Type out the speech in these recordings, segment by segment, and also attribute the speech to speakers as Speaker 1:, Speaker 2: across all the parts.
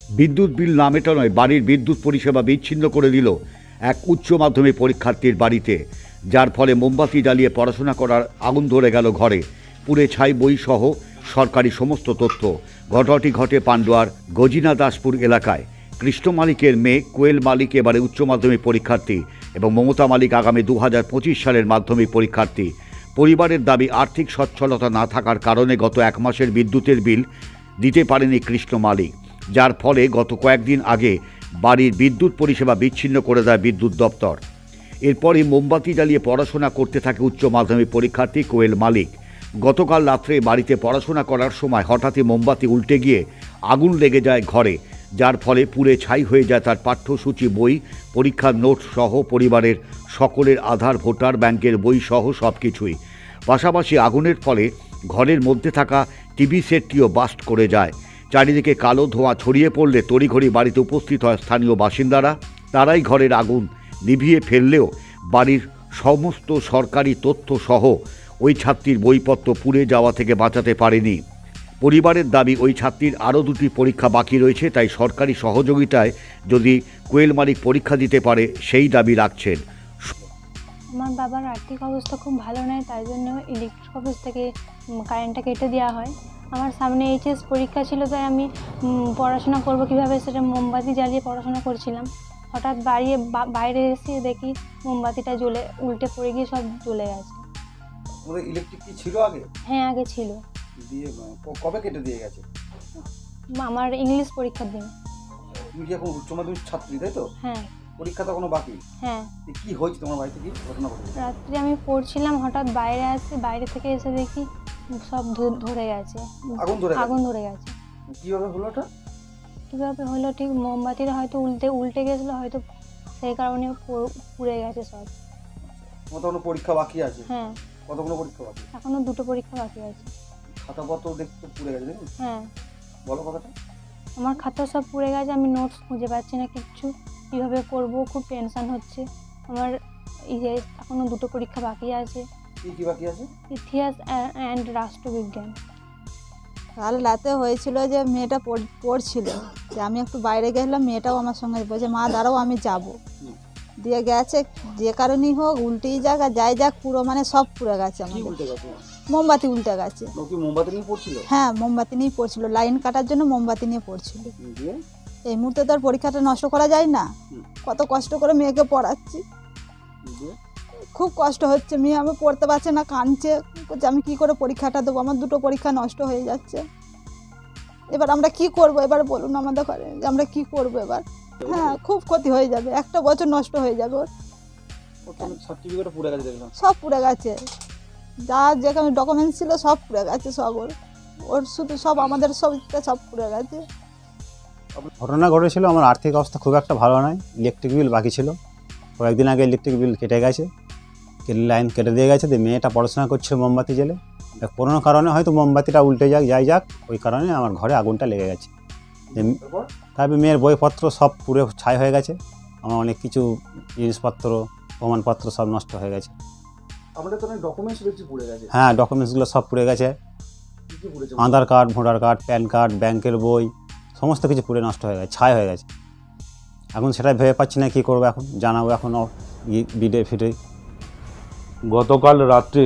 Speaker 1: বিদ্যুৎ বিল না মেটানোয় বাড়ির বিদ্যুৎ পরিষেবা বিচ্ছিন্ন করে দিল এক উচ্চ মাধ্যমিক পরীক্ষার্থীর বাড়িতে, যার ফলে মোমবাতি জ্বালিয়ে পড়াশোনা করার আগুন ধরে গেল ঘরে। পুড়ে ছাই বইসহ সরকারি সমস্ত তথ্য। ঘটনাটি ঘটে পান্ডুয়ার গজিনা দাসপুর এলাকায়। কৃষ্ণ মালিকের মেয়ে কোয়েল মালিক এবারে উচ্চ মাধ্যমিক পরীক্ষার্থী এবং মমতা মালিক আগামী 2025 সালের মাধ্যমিক পরীক্ষার্থী। পরিবারের দাবি, আর্থিক সচ্ছলতা না থাকার কারণে গত 1 মাসের বিদ্যুতের বিল দিতে পারেনি কৃষ্ণ মালিক, যার ফলে গত কয়েকদিন আগে বাড়ির বিদ্যুৎ পরিষেবা বিচ্ছিন্ন করে দেয় বিদ্যুৎ দপ্তর। এরপরই মোমবাতি জ্বালিয়ে পড়াশোনা করতে থাকে উচ্চ মাধ্যমিক পরীক্ষার্থী কোয়েল মালিক। গতকাল রাত্রে বাড়িতে পড়াশোনা করার সময় হঠাৎই মোমবাতি উল্টে গিয়ে আগুন লেগে যায় ঘরে, যার ফলে পুড়ে ছাই হয়ে যায় তার পাঠ্যসূচি, বই, পরীক্ষার নোট সহ পরিবারের সকলের আধার, ভোটার, ব্যাংকের বই সহ সব কিছুই। পাশাপাশি আগুনের ফলে ঘরের মধ্যে থাকা টিভি সেটটিও বাস্ট করে যায়। চারিদিকে কালো ধোঁয়া ছড়িয়ে পড়লে তড়িঘড়ি বাড়িতে উপস্থিত হয় স্থানীয় বাসিন্দারা। তারাই ঘরের আগুন নিভিয়ে ফেললেও বাড়ির সমস্ত সরকারি তথ্য সহ ওই ছাত্রীর বইপত্র পুড়ে যাওয়া থেকে বাঁচাতে পারেনি। পরিবারের দাবি, ওই ছাত্রীর আরও 2টি পরীক্ষা বাকি রয়েছে, তাই সরকারি সহযোগিতায় যদি কোয়েল মালিক পরীক্ষা দিতে পারে সেই দাবি রাখছেন।
Speaker 2: আমার বাবার আর্থিক অবস্থা খুব ভালো নয়, তাই জন্য ইলেকট্রিক অফিস থেকে কারেন্টটা কেটে দেওয়া হয়। আমার সামনে এইচএস পরীক্ষা ছিল, তাই আমি পড়াশোনা করব কীভাবে সেটা মোমবাতি জ্বালিয়ে পড়াশোনা করছিলাম। হঠাৎ বাইরে এসে দেখি মোমবাতিটা জ্বলে উল্টে পড়ে গিয়ে সব জ্বলে গেছে।
Speaker 3: ইলেকট্রিক কি ছিল আগে?
Speaker 2: হ্যাঁ, আগে ছিল।
Speaker 3: দিয়ে কবে কেটে দিয়ে গেছে?
Speaker 2: আমার ইংলিশ পরীক্ষার দিন।
Speaker 3: তুমি কি এখন উচ্চ মাধ্যমিক ছাত্রী, তাই তো?
Speaker 2: হ্যাঁ।
Speaker 3: পরীক্ষা তো কোনো বাকি?
Speaker 2: হ্যাঁ।
Speaker 3: কি হয়েছে তোমার বাড়িতে, কি ঘটনা ঘটেছে?
Speaker 2: রাত্রে আমি পড়ছিলাম, হঠাৎ বাইরে থেকে এসে দেখি সব ধরে গেছে, আগুন ধরে গেছে।
Speaker 3: কিভাবে হলো ওটা?
Speaker 2: কীভাবে হলো ঠিক মোমবাতিটা হয়তো উল্টে গেছিলো, হয়তো সেই কারণে পুড়ে গেছে সব।
Speaker 3: কোনো পরীক্ষা বাকি আছে?
Speaker 2: হ্যাঁ।
Speaker 3: কতগুলো পরীক্ষা বাকি?
Speaker 2: এখনো 2টো পরীক্ষা বাকি আছে।
Speaker 3: খাতাপত্র দেখতে পুড়ে গেছে?
Speaker 2: হ্যাঁ।
Speaker 3: বলো কথাটা।
Speaker 2: আমার খাতা সব পুড়ে গেছে, আমি নোটস খুঁজে পাচ্ছি না কিচ্ছু, কীভাবে পড়বো, খুব টেনশন হচ্ছে আমার। এখনো 2টো পরীক্ষা বাকি আছে।
Speaker 3: কি বাকি আছে?
Speaker 2: ইতিহাস অ্যান্ড রাষ্ট্রবিজ্ঞান।
Speaker 4: কাল রাতে হয়েছিল যে মেয়েটা পড়ছিল, যে আমি একটু বাইরে গেলাম, মেয়েটাও আমার সঙ্গে বলছে মা দাঁড়াও আমি যাব। দিয়ে গেছে, যে কারণেই হোক উল্টেই যাক আর যাই যাক, পুরো মানে সব পুড়ে গেছে আমাদের। মোমবাতি উল্টে গেছে।
Speaker 3: মোমবাতি নিয়ে পড়ছিল?
Speaker 4: হ্যাঁ, মোমবাতি নিয়ে পড়ছিল, লাইন কাটার জন্য মোমবাতি নিয়ে পড়ছিল। এই মুহূর্তে তো আর পরীক্ষাটা নষ্ট করা যায় না, কত কষ্ট করে মেয়েকে পড়াচ্ছি, খুব কষ্ট হচ্ছে। মেয়ে আমি পড়তে পারছে না, কাঁদছে, আমি কি করে পরীক্ষাটা দেবো, আমার 2টো পরীক্ষা নষ্ট হয়ে যাচ্ছে। এবার আমরা কি করব, এবার বলুন আমাদের ঘরে যে আমরা কি করব এবার। হ্যাঁ, খুব ক্ষতি হয়ে যাবে, 1টা বছর নষ্ট হয়ে যাবে ওর।
Speaker 3: সার্টিফিকেট পুড়ে গেছে দেখলাম?
Speaker 4: সব পুড়ে গেছে, যা যেখানে ডকুমেন্টস ছিল সব পুড়ে গেছে, সব ওর শুধু সব আমাদের সব পুড়ে গেছে।
Speaker 5: ঘটনা ঘটেছিল, আমার আর্থিক অবস্থা খুব একটা ভালো নয়, ইলেকট্রিক বিল বাকি ছিল। কয়েকদিন আগে ইলেকট্রিক বিল কেটে গেছে, লাইন কেটে দিয়ে গেছে। দিয়ে মেয়েটা পড়াশোনা করছে মোমবাতি জ্বেলে, কোনো কারণে হয়তো মোমবাতিটা উল্টে যাই যাক, ওই কারণে আমার ঘরে আগুনটা লেগে গেছে। তারপরে মেয়ের বইপত্র সব পুরো ছাই হয়ে গেছে, আমার অনেক কিছু জিনিসপত্র, প্রমাণপত্র সব নষ্ট হয়ে গেছে। হ্যাঁ, ডকুমেন্টসগুলো সব পুড়ে গেছে, Aadhaar card, voter card, PAN card, ব্যাংকের বই, সমস্ত কিছু পুড়ে নষ্ট হয়ে গেছে, ছাই হয়ে গেছে। এখন সেটাই ভেবে পাচ্ছি না কী করবো, এখন জানাবো এখন বিডে ফিডে।
Speaker 6: গতকাল রাত্রে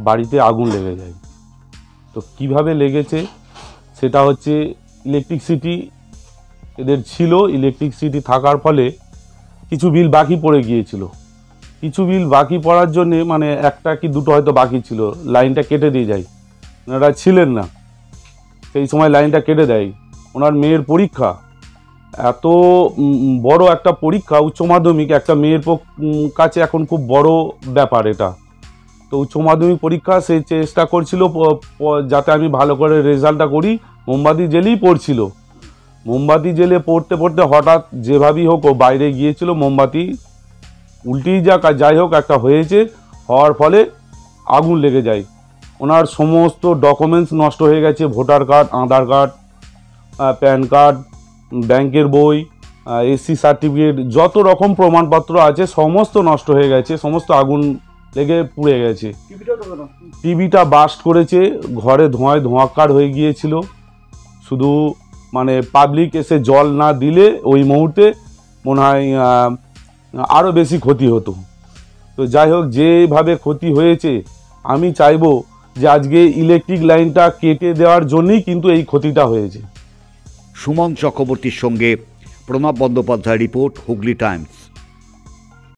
Speaker 6: বাড়িতে আগুন লেগে যায়। তো কিভাবে লেগেছে সেটা হচ্ছে, ইলেকট্রিসিটি এদের ছিল, ইলেকট্রিসিটি থাকার ফলে কিছু বিল বাকি পড়ে গিয়েছিল। কিছু বিল বাকি পড়ার জন্যে, মানে 1টা কি 2টো হয়তো বাকি ছিল, লাইনটা কেটে দিয়ে যায়। ওনারা ছিলেন না, সেই সময় লাইনটা কেটে দেয়। ওনার মেয়ের পরীক্ষা, এত বড় একটা পরীক্ষা, উচ্চ মাধ্যমিক, একটা মেয়ের কাছে এখন খুব বড় ব্যাপার এটা। তো উচ্চ মাধ্যমিক পরীক্ষা, সে চেষ্টা করছিল যাতে আমি ভালো করে রেজাল্টটা করি, মোমবাতি জ্বেলেই পড়ছিল। মোমবাতি জ্বেলে পড়তে পড়তে হঠাৎ যেভাবেই হোক ও বাইরে গিয়েছিল, মোমবাতি উল্টেই যাক আর যাই হোক একটা হয়েছে, হওয়ার ফলে আগুন লেগে যায়। ওনার সমস্ত ডকুমেন্টস নষ্ট হয়ে গেছে, ভোটার কার্ড, আধার কার্ড, প্যান কার্ড, ব্যাংকের বই, এসসি সার্টিফিকেট, যত রকম প্রমাণপত্র আছে সমস্ত নষ্ট হয়ে গেছে, সমস্ত আগুন লেগে পুড়ে গেছে। টিভিটা বাস্ট করেছে, ঘরে ধোঁয়ায় ধোঁয়াক্কার হয়ে গিয়েছিল। শুধু মানে পাবলিক এসে জল না দিলে ওই মুহূর্তে মনে হয় আরও বেশি ক্ষতি হতো। তো যাই হোক, যেভাবে ক্ষতি হয়েছে আমি চাইবো যে আজকে ইলেকট্রিক লাইনটা কেটে দেওয়ার জন্যই কিন্তু এই ক্ষতিটা হয়েছে।
Speaker 1: সুমন চক্রবর্তীর সঙ্গে প্রণব বন্দ্যোপাধ্যায় রিপোর্ট, হুগলি টাইমস।